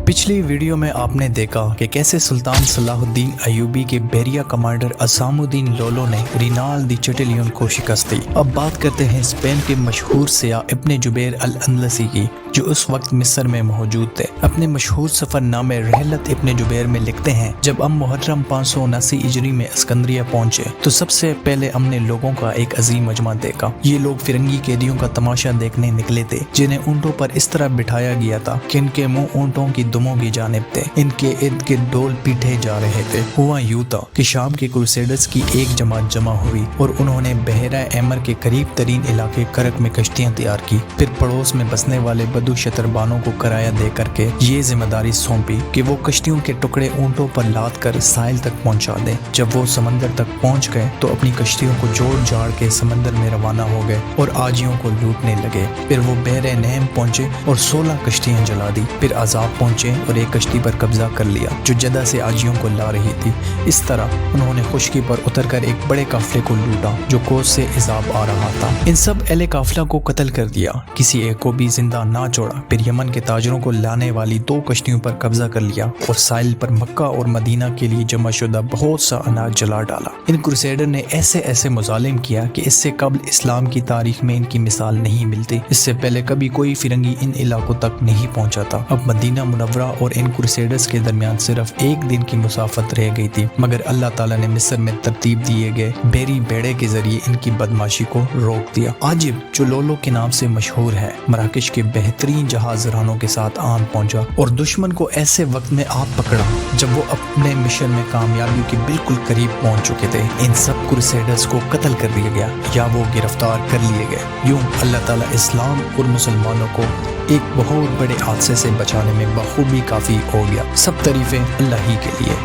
پچھلی ویڈیو میں آپ نے دیکھا کہ کیسے سلطان صلاح الدین ایوبی کے بحریہ کمانڈر عصام الدین لولو نے رینال دی چٹیلیون کو شکست دی۔ اب بات کرتے ہیں اسپین کے مشہور سیاح ابن جبیر الاندلسی کی، جو اس وقت مصر میں موجود تھے۔ اپنے مشہور سفر نامے رحلت ابن جبیر میں لکھتے ہیں، جب ہم محرم 579 ہجری میں اسکندریہ پہنچے تو سب سے پہلے ہم نے لوگوں کا ایک عظیم مجمع دیکھا۔ یہ لوگ فرنگی قیدیوں کا تماشا دیکھنے نکلے تھے، جنہیں اونٹوں پر اس طرح بٹھایا گیا تھا کہ ان کے منہ اونٹوں کی دموں کی جانب تھے، ان کے ارد گرد ڈول پیٹے جا رہے تھے۔ ہوا یوں تھا کہ شام کے کروسیڈرز کی ایک جماعت جمع ہوئی اور انہوں نے بحیرہ احمر کے قریب ترین علاقے کرک میں کشتیاں تیار کی۔ پھر پڑوس میں بسنے والے بدو شتربانوں کو کرایہ دے کر کے یہ ذمہ داری سونپی کہ وہ کشتیوں کے ٹکڑے اونٹوں پر لاد کر ساحل تک پہنچا دیں۔ جب وہ سمندر تک پہنچ گئے تو اپنی کشتیوں کو جوڑ جاڑ کے سمندر میں روانہ ہو گئے اور آجیوں کو لوٹنے لگے۔ پھر وہ بحر نہم پہنچے اور 16 کشتیاں جلا دی۔ پھر عذاب پہنچے اور ایک کشتی پر قبضہ کر لیا جو جدہ سے آجیوں کو لا رہی تھی۔ اس طرح انہوں نے خشکی پر اتر کر ایک بڑے قافلے کو لوٹا جو کوس سے عذاب آ رہا تھا۔ ان سب اہل قافلہ کو قتل کر دیا، کسی ایک کو بھی زندہ نہ چھوڑا۔ پھر یمن کے تاجروں کو لانے والی 2 کشتیوں پر قبضہ کر لیا اور ساحل پر مکہ اور مدینہ کے لیے جمع شدہ بہت سا اناج جلا ڈالا۔ ان کروسیڈر نے ایسے مظالم کیا کہ اس سے قبل اسلام کی تاریخ میں ان کی مثال نہیں ملتی۔ اس سے پہلے کبھی کوئی فرنگی ان علاقوں تک نہیں پہنچا تھا۔ اب مدینہ منورہ اور ان کروسیڈرز کے درمیان صرف 1 دن کی مسافت رہ گئی تھی، مگر اللہ تعالیٰ نے مصر میں ترتیب دیے گئے بحری بیڑے کے ذریعے ان کی بدماشی کو روک دیا۔ عاجب، جو لولو کے نام سے مشہور ہے، مراکش کے بہترین جہاز رانوں کے ساتھ آن پہنچا اور دشمن کو ایسے وقت میں آپ پکڑا جب وہ اپنے مشن میں کامیابی کے بالکل قریب پہنچ چکے تھے۔ ان سب کروسیڈرز کو قتل کر دیا گیا یا وہ گرفتار کر لیے گئے۔ یوں اللہ تعالیٰ اسلام اور مسلمانوں کو ایک بہت بڑے حادثے سے بچانے میں بخوبی کافی ہو گیا۔ سب تعریفیں اللہ ہی کے لیے۔